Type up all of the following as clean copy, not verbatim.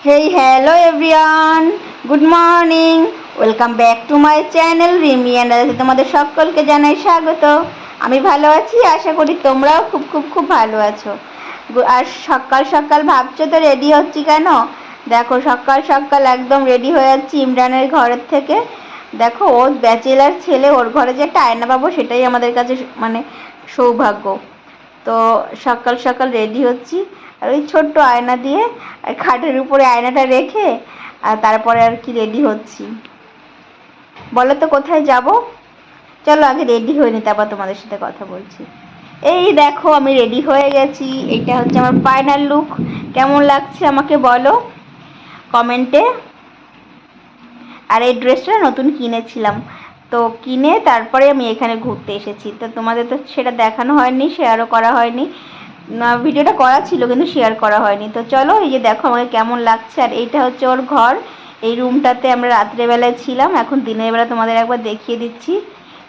Hey, hello everyone. Good morning. Welcome back to my channel Rimi and তোমাদের সকলকে জানাই স্বাগত। আমি ভালো আছি, আশা করি তোমরাও খুব খুব খুব ভালো আছো। আর সকাল সকাল ভাবছো তো রেডি হচ্ছি কেন? দেখো সকাল সকাল একদম রেডি হয়ে যাচ্ছি ইমরানের ঘরের থেকে। দেখো ও ব্যাচেলার ছেলে, ওর ঘরে যে একটা আয়না পাবো সেটাই আমাদের কাছে মানে সৌভাগ্য। তো সকাল সকাল রেডি হচ্ছি, আর ওই ছোট্ট আয়না দিয়ে আর খাটের উপরে আয়নাটা রেখে আর তারপরে আর কি রেডি হচ্ছি। বলো তো কোথায় যাব? চলো আগে রেডি হয়ে নি, তারপর তোমাদের সাথে কথা বলছি। এই দেখো আমি রেডি হয়ে গেছি, এটা হচ্ছে আমার ফাইনাল লুক। কেমন লাগছে আমাকে বলো কমেন্টে। আর এই ড্রেসটা নতুন কিনেছিলাম, তো কিনে তারপরে আমি এখানে ঘুরতে এসেছি। তো তোমাদের তো সেটা দেখানো হয়নি, শেয়ারও করা হয়নি। ভিডিওটা করা ছিল কিন্তু শেয়ার করা হয়নি। তো চলো এই যে দেখো আমাকে কেমন লাগছে। আর এইটা হচ্ছে ওর ঘর। এই রুমটাতে আমরা রাত্রেবেলায় ছিলাম, এখন দিনের বেলা তোমাদের একবার দেখিয়ে দিচ্ছি।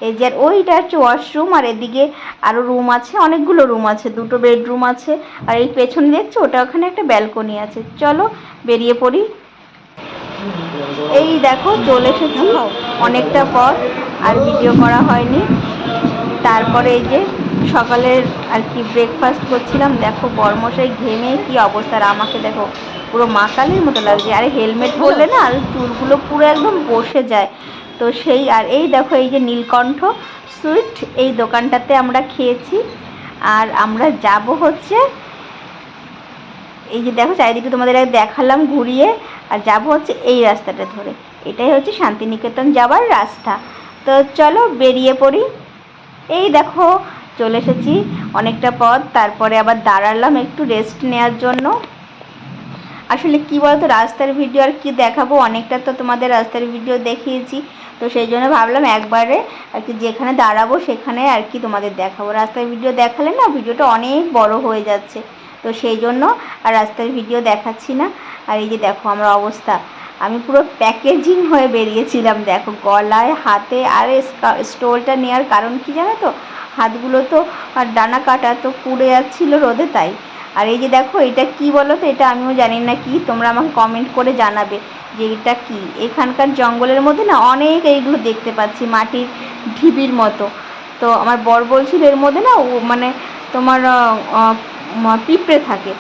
এই যে আর ওইটা হচ্ছে ওয়াশরুম, আর এদিকে আরও রুম আছে, অনেকগুলো রুম আছে, দুটো বেডরুম আছে। আর এই পেছনে দেখছো ওটা, ওখানে একটা ব্যালকনি আছে। চলো বেরিয়ে পড়ি। এই দেখো চলে এসেছি অনেকটা পর, আর ভিডিও করা হয়নি। তারপরে এই যে সকালের আর কি ব্রেকফাস্ট করছিলাম। দেখো বরমশাই ঘেমে কি অবস্থা, আর আমাকে দেখো পুরো মাকালের মতো লাগছে। আরে হেলমেট পরলে না আর চুলগুলো পুরো একদম বসে যায়। তো সেই আর এই দেখো এই যে নীলকণ্ঠ সুইট, এই দোকানটাতে আমরা খেয়েছি। আর আমরা যাব হচ্ছে, এই যে দেখো চারিদিকে তোমাদের দেখালাম ঘুরিয়ে, আর যাব হচ্ছে এই রাস্তাটা ধরে। এটাই হচ্ছে শান্তিনিকেতন যাওয়ার রাস্তা। তো চলো বেরিয়ে পড়ি। এই দেখো চলে এসেছি অনেকটা পথ, তারপরে আবার দাঁড়ালাম একটু রেস্ট নেওয়ার জন্য। আসলে কি বলতো, রাস্তার ভিডিও আর কি দেখাবো, অনেকটা তো তোমাদের রাস্তার ভিডিও দেখিয়েছি। তো সেই জন্য ভাবলাম একবারে আর কি যেখানে দাঁড়াবো সেখানে আর কি তোমাদের দেখাবো। রাস্তার ভিডিও দেখালে না ভিডিওটা অনেক বড় হয়ে যাচ্ছে, তো সেই জন্য আর রাস্তার ভিডিও দেখাচ্ছি না। আর এই যে দেখো আমার অবস্থা, আমি পুরো প্যাকেজিং হয়ে বেরিয়েছিলাম। দেখো গলায় হাতে, আর স্টোলটা নেওয়ার কারণ কি জানো তো, হাতগুলো তো আর ডানা কাটা তো পুড়ে যাচ্ছিল রোদে, তাই। আর এই যে দেখো এটা কি বলো তো, এটা আমিও জানি না কি, তোমরা আমাকে কমেন্ট করে জানাবে যে এটা কি। এখানকার জঙ্গলের মধ্যে না অনেক এইগুলো দেখতে পাচ্ছি, মাটির ঢিবির মতো। তো আমার বর বলছিল এর মধ্যে না ও মানে তোমার পিঁপড়ে থাকে।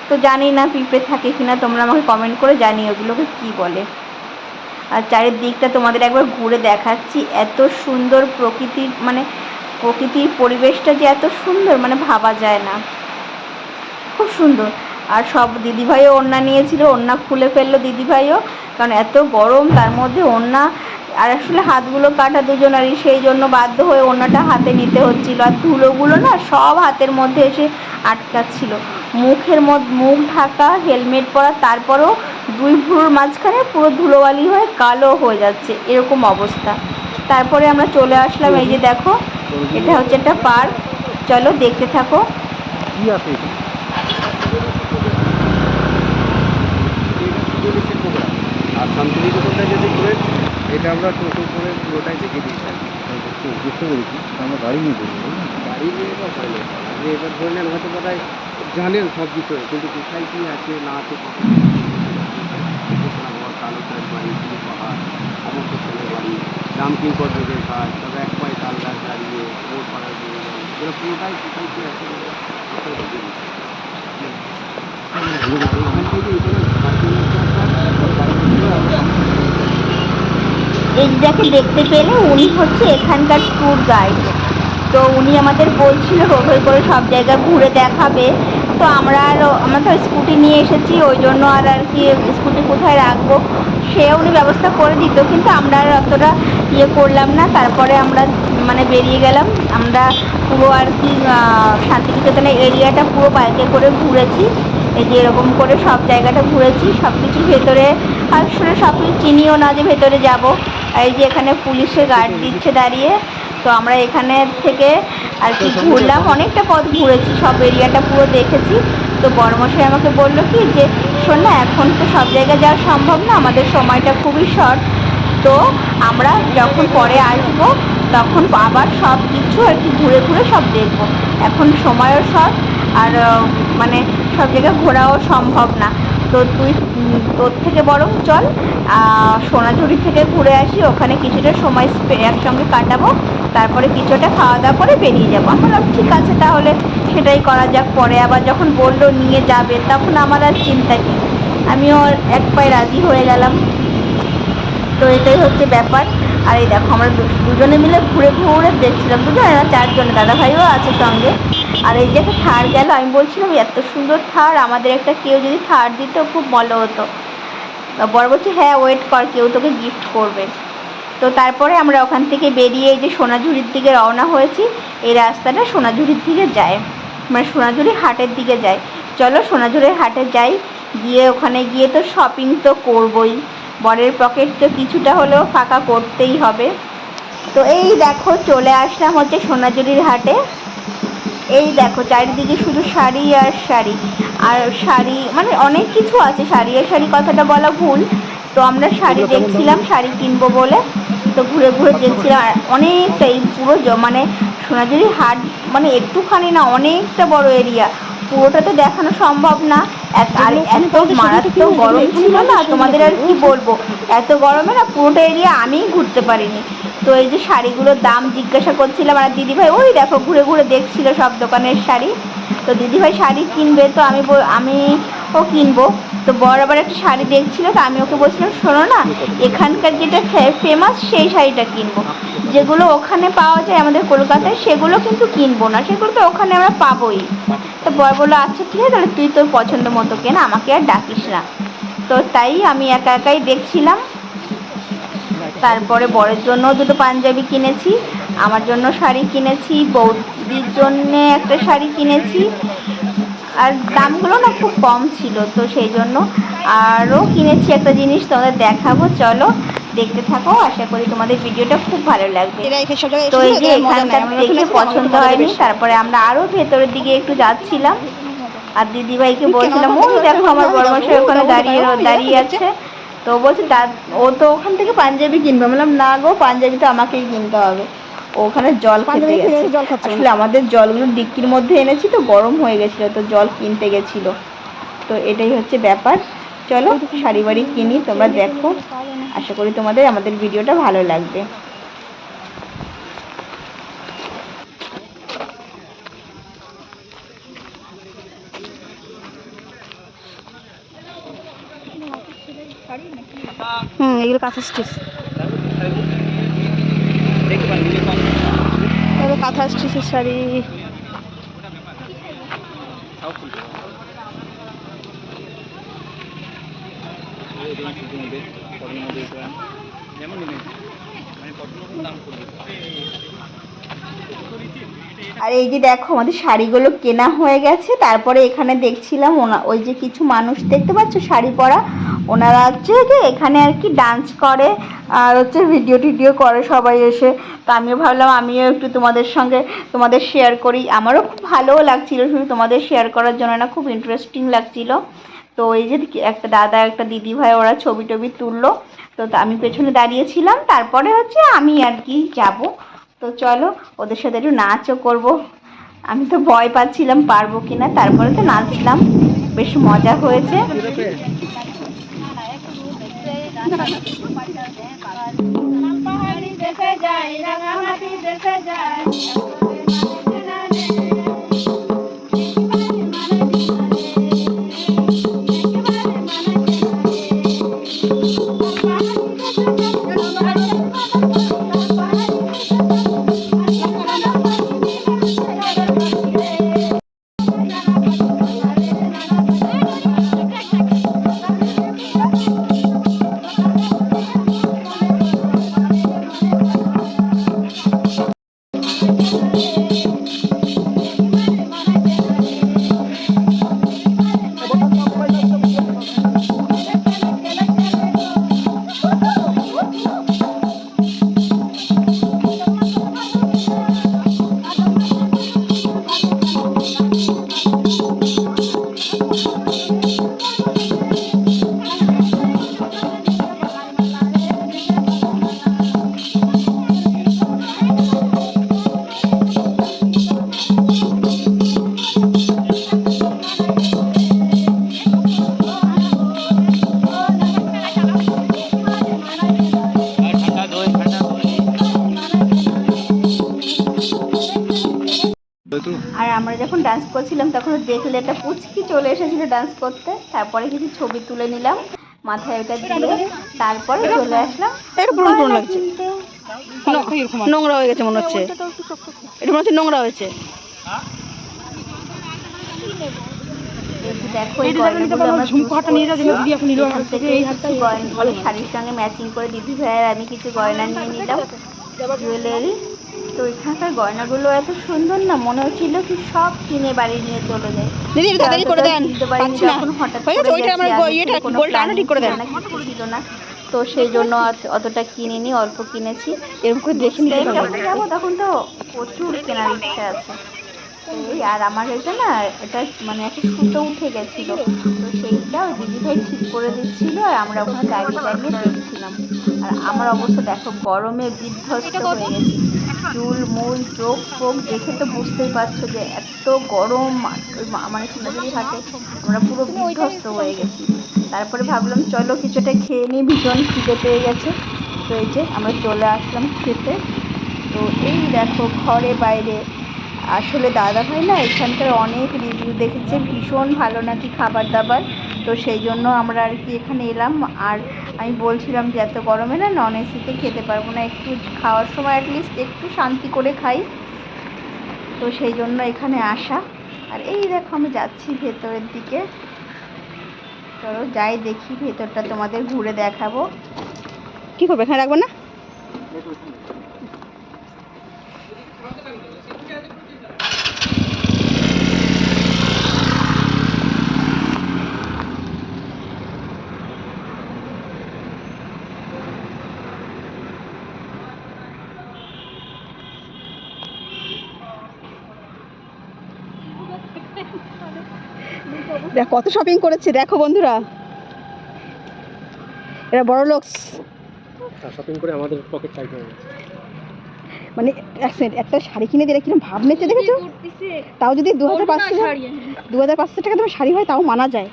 তো জানি না পিঁপড়ে থাকে কিনা, তোমরা আমাকে কমেন্ট করে জানিও ওগুলোকে কি বলে। আর চারিদিকটা তোমাদের একবার ঘুরে দেখাচ্ছি, এত সুন্দর প্রকৃতির মানে প্রকৃতির পরিবেশটা যে এত সুন্দর মানে ভাবা যায় না, খুব সুন্দর। আর সব দিদিভাইও ওড়না নিয়েছিল, ওড়না খুলে ফেললো দিদিভাইও, কারণ এত গরম তার মধ্যে ওড়না। আর আসলে হাতগুলো কাটা দুজনারই, সেই জন্য বাধ্য হয়ে ওড়নাটা হাতে নিতে হচ্ছিল। আর ধুলোগুলো না সব হাতের মধ্যে এসে আটকাচ্ছিল। মুখের মধ্যে মুখ ঢাকা, হেলমেট পরা, তারপরেও দুই ভুরুর মাঝখানে পুরো ধুলোবালি হয়ে কালো হয়ে যাচ্ছে, এরকম অবস্থা। তারপরে আমরা চলে আসলাম, এই যে দেখো এটা হচ্ছে একটা পার্ক। চলো দেখতে থাকো। আর শান্তিনিকেতনটা যদি ঘুরে, এটা আমরা টোটো করে পুরোটাই দেখে দিয়েছি। বুঝতে পেরেছি, আমরা গাড়ি নিয়ে ঘুরবো, গাড়ি নিয়ে এবার হয় না। আপনি এবার ধরলেন হয়তো বোধহয় জানেন সব বিষয়ে, কিন্তু কোথায় কী আছে না আছে, তালুকদার বাড়ি, পাহাড়, সমস্ত ছেলের বাড়ি, রামকিঙ্কর যোগের কাজ, তবে এক পায়ে তাল গাছ দাঁড়িয়ে বোট পাড়ার জন্য এগুলো পুরোটাই কোথায় কী আছে কোথায় দেখে দিচ্ছি। এই যাকে দেখতে পেলে উনি হচ্ছে এখানকার ট্যুর গাইড। তো উনি আমাদের বলছিল টোটোয় করে সব জায়গা ঘুরে দেখাবে। তো আমরা তো স্কুটি নিয়ে এসেছি, ওই জন্য আর কি স্কুটি কোথায় রাখবো সে উনি ব্যবস্থা করে দিত, কিন্তু আমরা আর অতটা করলাম না। তারপরে আমরা মানে বেরিয়ে গেলাম। আমরা পুরো আর কি শান্তিনিকেতনের এরিয়াটা পুরো বাইকে করে ঘুরেছি। এই যে এরকম করে সব জায়গাটা ঘুরেছি, সব কিছু ভেতরে আসলে সব কিছু চিনিও না যে ভেতরে যাব। আর এই যে এখানে পুলিশে গার্ড দিচ্ছে দাঁড়িয়ে। তো আমরা এখানে থেকে আর কি ঘুরলাম, অনেকটা পথ ঘুরেছি, সব এরিয়াটা পুরো দেখেছি। তো বড়মশাই আমাকে বললো কি যে শোন না, এখন তো সব জায়গায় যাওয়া সম্ভব না, আমাদের সময়টা খুবই শর্ট। তো আমরা যখন পরে আসবো তখন আবার সব কিছু আর কি ঘুরে ঘুরে সব দেখবো, এখন সময়ও শর্ট, আর মানে সব জায়গায় ঘোরাও সম্ভব না। তো তো তুই তোর থেকে বরং চল সোনাঝুরি থেকে ঘুরে আসি, ওখানে কিছুটা সময় একসঙ্গে কাটাবো, তারপরে কিছুটা খাওয়া দাওয়া করে বেরিয়ে যাবো। আমি বললাম ঠিক আছে তাহলে সেটাই করা যাক। পরে আবার যখন বললো নিয়ে যাবে তখন আমার আর চিন্তা কি, আমিও এক পায়ে রাজি হয়ে গেলাম। তো এটাই হচ্ছে ব্যাপার। আর এই দেখো আমরা দুজনে মিলে ঘুরে ঘুরে দেখছিলাম, দুজনে না চারজনে, দাদা ভাইও আছে সঙ্গে। আর এই যে একটা থার গেল, আমি বলছিলাম এত সুন্দর থার, আমাদের একটা কেউ যদি থার দিত খুব ভালো হতো। বড় বলছে হ্যাঁ ওয়েট কর, কেউ তোকে গিফট করবে। তো তারপরে আমরা ওখান থেকে বেরিয়ে এই যে সোনাঝুরির দিকে রওনা হয়েছি। এই রাস্তাটা সোনাঝুরির দিকে যায়, মানে সোনাঝুরি হাটের দিকে যায়। চলো সোনাঝুরির হাটে যাই, গিয়ে ওখানে গিয়ে তো শপিং তো করবই, বরের পকেট তো কিছুটা হলেও ফাঁকা করতেই হবে। তো এই দেখো চলে আসলাম হচ্ছে সোনাঝুরির হাটে। এই দেখো চারিদিকে শুধু শাড়ি আর শাড়ি, আর শাড়ি মানে অনেক কিছু আছে, শাড়ি আর শাড়ি কথাটা বলা ভুল। তো আমরা শাড়ি দেখছিলাম, শাড়ি কিনবো বলে তো ঘুরে ঘুরে দেখছিলাম। আর অনেকটা এই পুরো মানে সোনাঝুরি হাট মানে একটুখানি না, অনেকটা বড় এরিয়া, পুরোটা তো দেখানো সম্ভব না। আর এত মারাত্মক গরম ছিল না, তোমাদের আর কি বলবো, এত গরমে না পুরোটা এরিয়া আমিই ঘুরতে পারিনি। তো এই যে শাড়িগুলোর দাম জিজ্ঞাসা করছিলাম, আর দিদিভাই ওই দেখো ঘুরে ঘুরে দেখছিল সব দোকানের শাড়ি। তো দিদিভাই শাড়ি কিনবে, তো আমিও কিনবো। তো বড় আবার একটা শাড়ি দেখছিল, তো আমি ওকে বলছিলাম শোনো না, এখানকার যেটা ফেমাস সেই শাড়িটা কিনবো, যেগুলো ওখানে পাওয়া যায় আমাদের কলকাতায় সেগুলো কিন্তু কিনবো না, সেগুলো তো ওখানে আমরা পাবোই। তো বর বললো আচ্ছা ঠিক আছে তাহলে তুই তোর পছন্দ মতো কেন, আমাকে আর ডাকিস না। তো তাই আমি একা একাই দেখছিলাম। তারপরে বরের জন্য দুটো পাঞ্জাবি কিনেছি, আমার জন্য শাড়ি কিনেছি, বৌদির জন্যে একটা শাড়ি কিনেছি। আর দামগুলো না খুব কম ছিল, তো সেই জন্য আরও কিনেছি একটা জিনিস, তোমাদের দেখাবো, চলো দেখতে থাকো, আশা করি তোমাদের ভিডিওটা খুব ভালো লাগবে। তো এই যে এখানকার দেখে পছন্দ হয়নি, তারপরে আমরা আরও ভেতরের দিকে একটু যাচ্ছিলাম। আর দিদিভাইকে বলছিলাম ওই দেখো আমার বড়মশাই ওখানে দাঁড়িয়ে আছে। তো বলছে ও তো ওখান থেকে পাঞ্জাবি কিনবে, বললাম না গো পাঞ্জাবি তো আমাকেই কিনতে হবে। ওখানে জল খেতে গেছে, আসলে আমাদের জলগুলো ডিক্কির মধ্যে এনেছি তো গরম হয়ে গেছিলো, তো জল কিনতে গেছিলো। তো এটাই হচ্ছে ব্যাপার। চলো শাড়ি বাড়ি কিনি, তোমরা দেখো, আশা করি তোমাদের আমাদের ভিডিওটা ভালো লাগবে। এগুলো কাঁথা স্টিচ, কাঁথা স্টিচের শাড়ি। আর এই যে দেখো আমাদের শাড়িগুলো কেনা হয়ে গেছে। তারপরে এখানে দেখছিলাম ওই যে কিছু মানুষ দেখতে পাচ্ছ শাড়ি পরা, ওনারা হচ্ছে যে এখানে আর কি ডান্স করে আর হচ্ছে ভিডিও করে সবাই এসে। তো আমিও ভাবলাম আমিও একটু তোমাদের শেয়ার করি, আমারও খুব ভালোও লাগছিল, শুধু তোমাদের শেয়ার করার জন্য না, খুব ইন্টারেস্টিং লাগছিল। তো এই যে একটা দাদা একটা দিদি ভাই ওরা ছবি টবি তুললো, তো আমি পেছনে দাঁড়িয়েছিলাম। তারপরে হচ্ছে আমি আর কি যাব, তো চলো ওদের সাথে একটু নাচও করবো। আমি তো ভয় পাচ্ছিলাম পারবো কিনা, তারপরে তো নাচলাম, বেশ মজা হয়েছে। তো। আর আমরা যখন ডান্স করছিলাম তখন দেখলে একটা পুচকি চলে এসেছিল ডান্স করতে, তারপরে কিছু ছবি তুলে নিলাম মাথায় ওটা দিয়ে, তারপরে চলে আসলাম একটু পুরনো পুরনো গয়না লাগছে, কিনতে। নোংরা হয়ে গেছে মনে হচ্ছে, এটা মনে হচ্ছে নোংরা হয়েছে। এই যে দেখো এই গয়নাগুলো আমরা ঝুমকাটা নিয়ে যাচ্ছি, এখান থেকে কিছু গয়না শাড়ির সঙ্গে ম্যাচিং করে দিদি ভাই আর আমি কিছু গয়না নিয়ে নিলাম জুয়েলারি। তো এখানকার গয়নাগুলো এত সুন্দর না, মনে হচ্ছিল কি সব কিনে বাড়ি নিয়ে চলে যায়। দিদি একটু তাড়াতাড়ি করে দেন, কিনতে পারিনি, পাচ্ছি না। যখন হঠাৎ হয়ে করে গেছে, ওইটা আমার গেছি, ইয়েটা কোনো গোলটা আনা planning ঠিক করে দেন। ছিল না, কিছু ছিল না, তো সেই জন্য অতটা কিনিনি, অল্প কিনেছি। এরকম করে দেখে নিতে Next time পারবো। যখন যাবো তখন তো প্রচুর কেনার ইচ্ছা আছে। এই আর আমার এটা না, এটা মানে একটা সুতো উঠে গেছিল, তো সেইটা ওই দিদিভাই ঠিক করে দিচ্ছিল আর আমরা ওখানে দাঁড়িয়ে দাঁড়িয়ে দেখছিলাম। আর আমার অবস্থা দেখো, গরমে বিধ্বস্ত হয়ে গেছি, চুল মূল চোখ ফোক দেখে তো বুঝতেই পারছো যে এত গরম। মানে সোনাঝুরির হাতে আমরা পুরো বিধ্বস্ত হয়ে গেছি। তারপরে ভাবলাম চলো কিছুটা খেয়ে নিই, ভীষণ খিদে পেয়ে গেছে। তো এই যে আমরা চলে আসলাম খেতে। তো এই দেখো ঘরে বাইরে, আসলে দাদা ভাই না এখানকার অনেক রিভিউ দেখেছে, ভীষণ ভালো নাকি খাবার দাবার, তো সেই জন্য আমরা আর কি এখানে এলাম। আর আমি বলছিলাম যে এত গরমে না নন এসিতে খেতে পারবো না, একটু খাওয়ার সময় অ্যাটলিস্ট একটু শান্তি করে খাই, তো সেই জন্য এখানে আসা। আর এই দেখো আমি যাচ্ছি ভেতরের দিকে, চলো যাই দেখি ভেতরটা তোমাদের ঘুরে দেখাবো। কি করবে, এখানে রাখবো না? দেখ কত শপিং করেছে, দেখো বন্ধুরা, এরা বড় লোক। শপিং করে আমাদের পকেট টাইট হয়ে গেছে। মানে এক সেকেন্ড, একটা শাড়ি কিনে দিলে কিরকম ভাব নিচ্ছে দেখেছো? তাও যদি 2500 টাকা তোমার শাড়ি হয় তাও মানা যায়।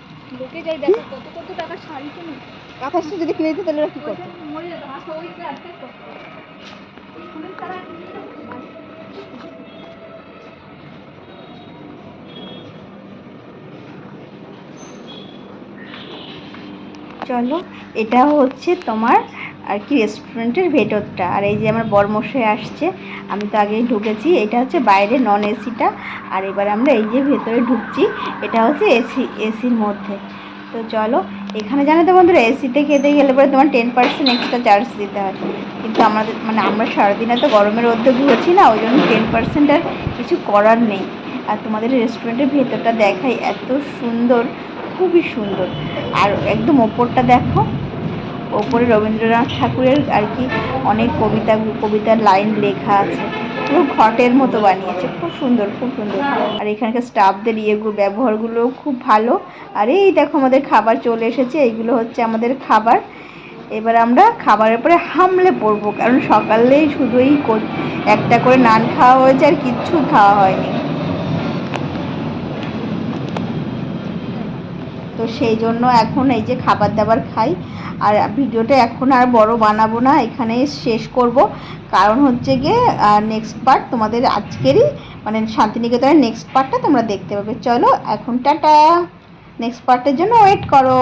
কাঁথাসটা যদি কিনে দিতে তাহলে ওরা কি করতো? চলো, এটা হচ্ছে তোমার আর কি রেস্টুরেন্টের ভেতরটা। আর এই যে আমার বরমশাই আসছে, আমি তো আগেই ঢুকেছি, এটা হচ্ছে বাইরে নন এসিটা। আর এবার আমরা এই যে ভেতরে ঢুকছি, এটা হচ্ছে এসির মধ্যে। তো চলো, এখানে জানো তো বন্ধুরা, এসিতে খেতে গেলে পরে তোমার 10% এক্সট্রা চার্জ দিতে হয়, কিন্তু আমাদের মানে আমরা সারাদিনে তো গরমের মধ্যে ঘুরেছি না, ওই জন্য 10% আর কিছু করার নেই। আর তোমাদের রেস্টুরেন্টের ভেতরটা দেখাই, এত সুন্দর, খুবই সুন্দর। আর একদম ওপরটা দেখো, ওপরে রবীন্দ্রনাথ ঠাকুরের আর কি অনেক কবিতার লাইন লেখা আছে, পুরো ঘটের মতো বানিয়েছে, খুব সুন্দর খুব সুন্দর। আর এখানকার স্টাফদের ব্যবহারগুলো খুব ভালো। আর এই দেখো আমাদের খাবার চলে এসেছে, এইগুলো হচ্ছে আমাদের খাবার। এবার আমরা খাবারের পরে হামলে পড়বো, কারণ সকালেই শুধুই একটা করে নান খাওয়া হয়েছে আর কিচ্ছু খাওয়া হয়নি, তো সেই জন্য এখন এই যে খাবার দাবার খাই। আর ভিডিওটা এখন আর বড় বানাবো না, এখানেই শেষ করব, কারণ হচ্ছে গিয়ে নেক্সট পার্ট তোমাদের আজকেরই মানে শান্তিনিকেতনের নেক্সট পার্টটা তোমরা দেখতে পাবে। চলো এখন টাটা, নেক্সট পার্টের জন্য ওয়েট করো।